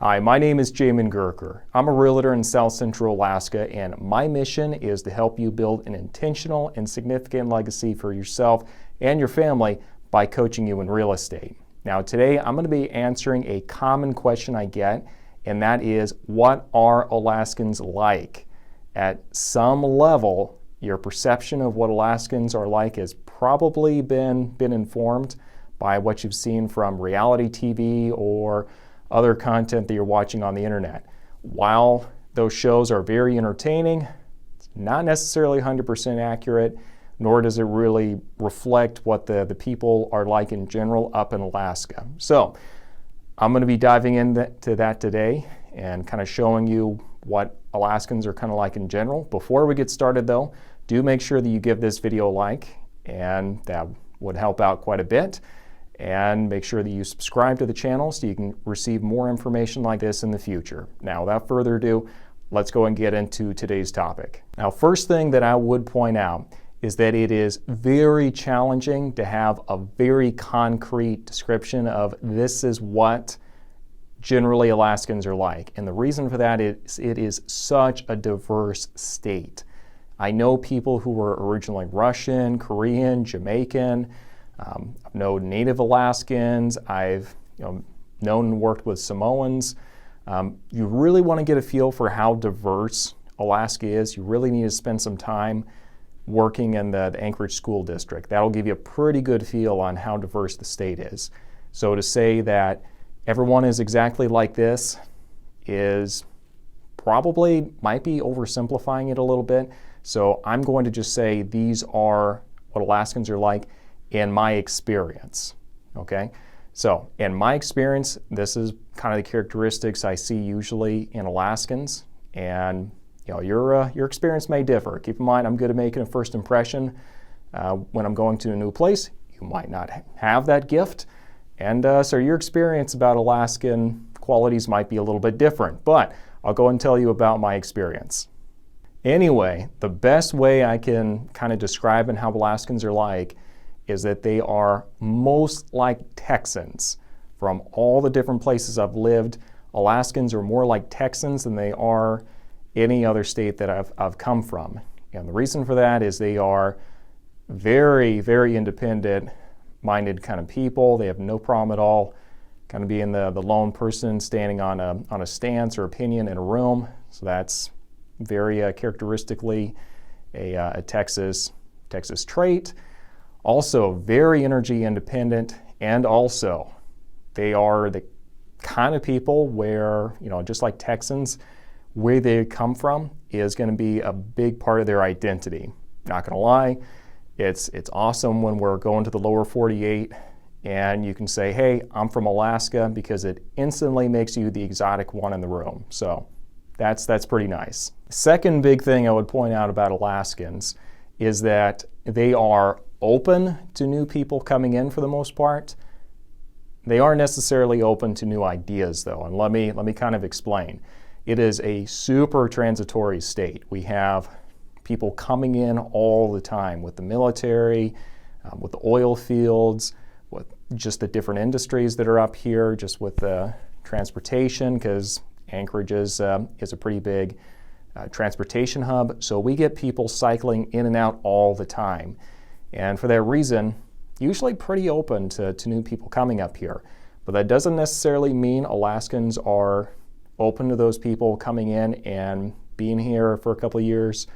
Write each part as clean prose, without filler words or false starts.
Hi, my name is Jamin Goecker. I'm a realtor in South Central Alaska, and my mission is to help you build an intentional and significant legacy for yourself and your family by coaching you in real estate. Now today I'm going to be answering a common question I get, and that is, what are Alaskans like? At some level, your perception of what Alaskans are like has probably been informed by what you've seen from reality TV or other content that you're watching on the internet. While those shows are very entertaining, it's not necessarily 100% accurate, nor does it really reflect what the people are like in general up in Alaska. So I'm going to be diving into that today and kind of showing you what Alaskans are kind of like in general. Before we get started though, do make sure that you give this video a like, and that would help out quite a bit. And make sure that you subscribe to the channel so you can receive more information like this in the future. Now, without further ado, let's go and get into today's topic. Now, first thing that I would point out is that it is very challenging to have a very concrete description of this is what generally Alaskans are like. And the reason for that is it is such a diverse state. I know people who were originally Russian, Korean, Jamaican. I've known Native Alaskans. I've known and worked with Samoans. You really want to get a feel for how diverse Alaska is. You really need to spend some time working in the Anchorage school district. That'll give you a pretty good feel on how diverse the state is. So to say that everyone is exactly like this is probably might be oversimplifying it a little bit. So I'm going to just say these are what Alaskans are like in my experience, okay? So in my experience, this is kind of the characteristics I see usually in Alaskans, and your experience may differ. Keep in mind, I'm good at making a first impression. When I'm going to a new place, you might not have that gift, and so your experience about Alaskan qualities might be a little bit different, but I'll go and tell you about my experience. Anyway, the best way I can kind of describe and how Alaskans are like is that they are most like Texans. From all the different places I've lived, Alaskans are more like Texans than they are any other state that I've come from. And the reason for that is they are very, very independent-minded kind of people. They have no problem at all kind of being the lone person standing on a stance or opinion in a room. So that's very characteristically a Texas trait. Also very energy independent, and also they are the kind of people where, just like Texans, where they come from is going to be a big part of their identity. Not going to lie, it's awesome when we're going to the lower 48 and you can say, hey, I'm from Alaska, because it instantly makes you the exotic one in the room. So that's pretty nice. Second big thing I would point out about Alaskans is that they are open to new people coming in for the most part. They aren't necessarily open to new ideas though, and let me kind of explain. It is a super transitory state. We have people coming in all the time with the military, with the oil fields, with just the different industries that are up here, just with the transportation, because Anchorage is a pretty big transportation hub. So we get people cycling in and out all the time. And for that reason, usually pretty open to new people coming up here. But that doesn't necessarily mean Alaskans are open to those people coming in and being here for a couple of years,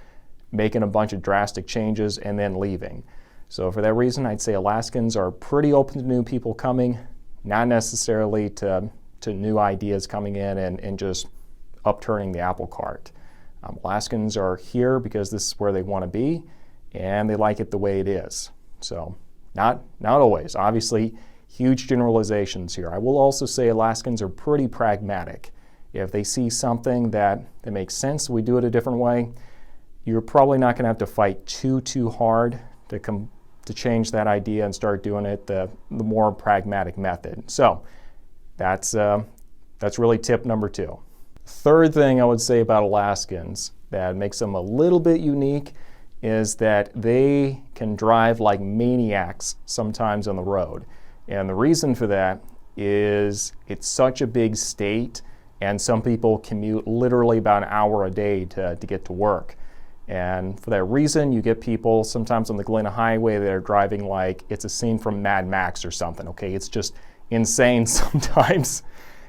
making a bunch of drastic changes, and then leaving. So for that reason, I'd say Alaskans are pretty open to new people coming, not necessarily to new ideas coming in and just upturning the apple cart. Alaskans are here because this is where they want to be, and they like it the way it is. So not always. Obviously, huge generalizations here. I will also say Alaskans are pretty pragmatic. If they see something that makes sense, we do it a different way, you're probably not going to have to fight too hard to change that idea and start doing it the more pragmatic method. So that's really tip number 2. Third thing I would say about Alaskans that makes them a little bit unique is that they can drive like maniacs sometimes on the road. And the reason for that is it's such a big state and some people commute literally about an hour a day to get to work. And for that reason, you get people sometimes on the Galena Highway that are driving like it's a scene from Mad Max or something, okay? It's just insane sometimes.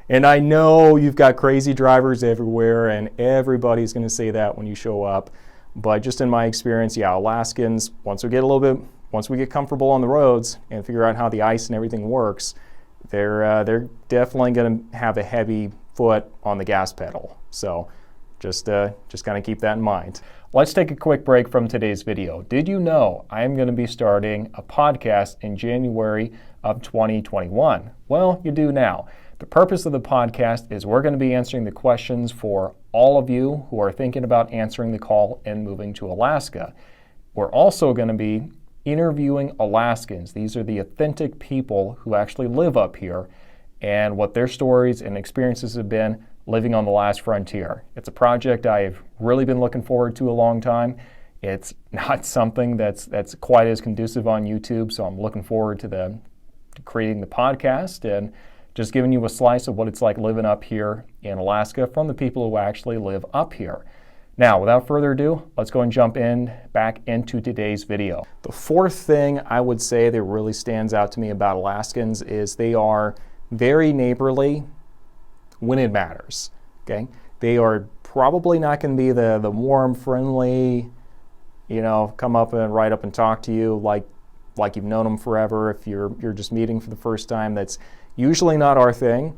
And I know you've got crazy drivers everywhere, and everybody's going to say that when you show up. But just in my experience, yeah, Alaskans, once we get comfortable on the roads and figure out how the ice and everything works, they're definitely going to have a heavy foot on the gas pedal. So just kind of keep that in mind. Let's take a quick break from today's video. Did you know I am going to be starting a podcast in January of 2021? Well, you do now. The purpose of the podcast is we're going to be answering the questions for all of you who are thinking about answering the call and moving to Alaska. We're also going to be interviewing Alaskans. These are the authentic people who actually live up here and what their stories and experiences have been living on the last frontier. It's a project I've really been looking forward to a long time. It's not something that's quite as conducive on YouTube, so I'm looking forward to creating the podcast and just giving you a slice of what it's like living up here in Alaska from the people who actually live up here. Now, without further ado, let's go and jump back into today's video. The fourth thing I would say that really stands out to me about Alaskans is they are very neighborly when it matters, okay? They are probably not going to be the warm, friendly, come up and right up and talk to you like you've known them forever. If you're just meeting for the first time, that's usually not our thing.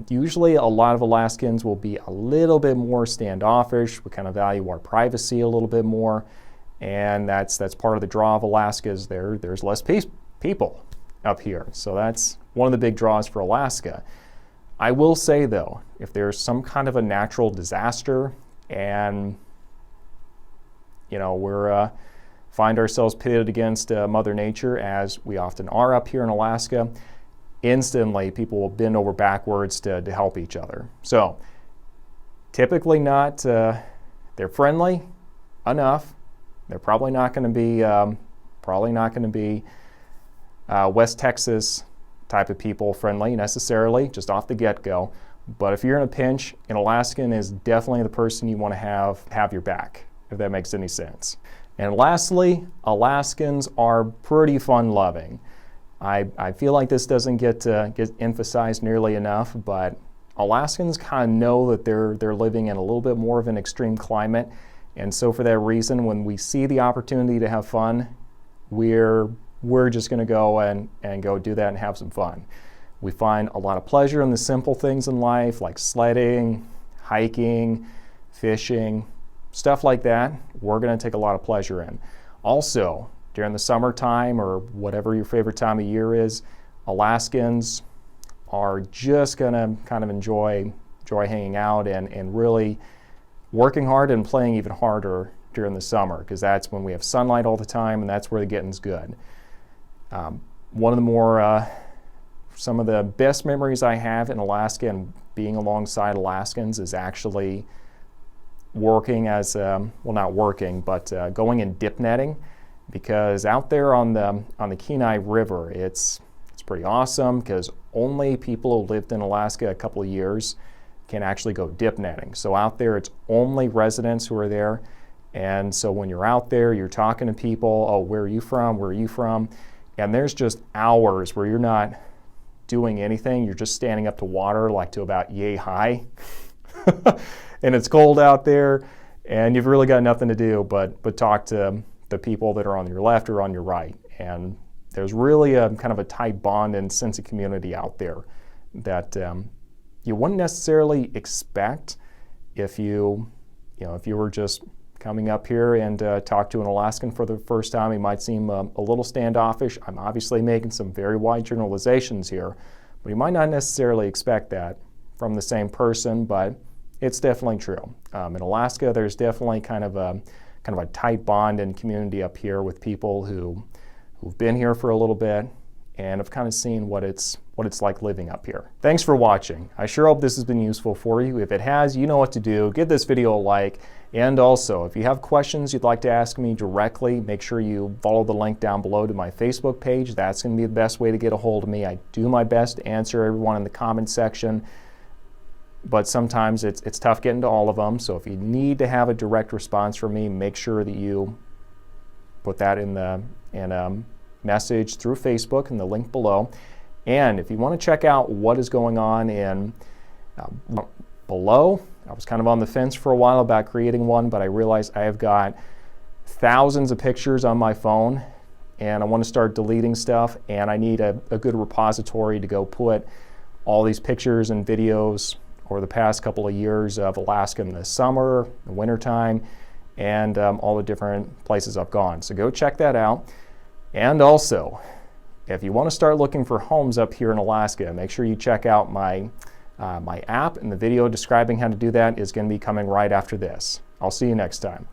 Usually a lot of Alaskans will be a little bit more standoffish. We kind of value our privacy a little bit more, and that's part of the draw of Alaska is there's less people up here. So that's one of the big draws for Alaska. I will say though, if there's some kind of a natural disaster and we're find ourselves pitted against Mother Nature, as we often are up here in Alaska, instantly people will bend over backwards to help each other. So typically not, they're friendly enough. They're probably not going to be West Texas type of people friendly necessarily, just off the get-go. But if you're in a pinch, an Alaskan is definitely the person you want to have your back, if that makes any sense. And lastly, Alaskans are pretty fun-loving. I feel like this doesn't get emphasized nearly enough, but Alaskans kind of know that they're living in a little bit more of an extreme climate, and so for that reason, when we see the opportunity to have fun, we're just going to go and go do that and have some fun. We find a lot of pleasure in the simple things in life, like sledding, hiking, fishing, stuff like that. We're going to take a lot of pleasure in. Also, during the summertime or whatever your favorite time of year is, Alaskans are just going to kind of enjoy hanging out and really working hard and playing even harder during the summer, because that's when we have sunlight all the time and that's where the getting's good. One of the more, some of the best memories I have in Alaska and being alongside Alaskans is actually working as, not working, but going and dip netting, because out there on the Kenai River, it's pretty awesome because only people who lived in Alaska a couple of years can actually go dip netting. So out there, it's only residents who are there. And so when you're out there, you're talking to people, oh, where are you from? Where are you from? And there's just hours where you're not doing anything. You're just standing up to water, like to about yay high. And it's cold out there, and you've really got nothing to do but talk to the people that are on your left or on your right. And there's really a kind of a tight bond and sense of community out there that you wouldn't necessarily expect if you were just coming up here and talk to an Alaskan for the first time. He might seem a little standoffish. I'm obviously making some very wide generalizations here, but you might not necessarily expect that from the same person, but it's definitely true. In Alaska, there's definitely kind of a tight bond and community up here with people who've been here for a little bit and have kind of seen what it's like living up here. Thanks for watching. I sure hope this has been useful for you. If it has, you know what to do. Give this video a like. And also, if you have questions you'd like to ask me directly, make sure you follow the link down below to my Facebook page. That's going to be the best way to get a hold of me. I do my best to answer everyone in the comment section. but sometimes it's tough getting to all of them. So if you need to have a direct response from me, make sure that you put that in a message through Facebook in the link below. And if you want to check out what is going on in below, I was kind of on the fence for a while about creating one, but I realized I have got thousands of pictures on my phone, and I want to start deleting stuff, and I need a good repository to go put all these pictures and videos over the past couple of years of Alaska in the summer, the wintertime, and all the different places I've gone. So go check that out. And also, if you want to start looking for homes up here in Alaska, make sure you check out my app, and the video describing how to do that is going to be coming right after this. I'll see you next time.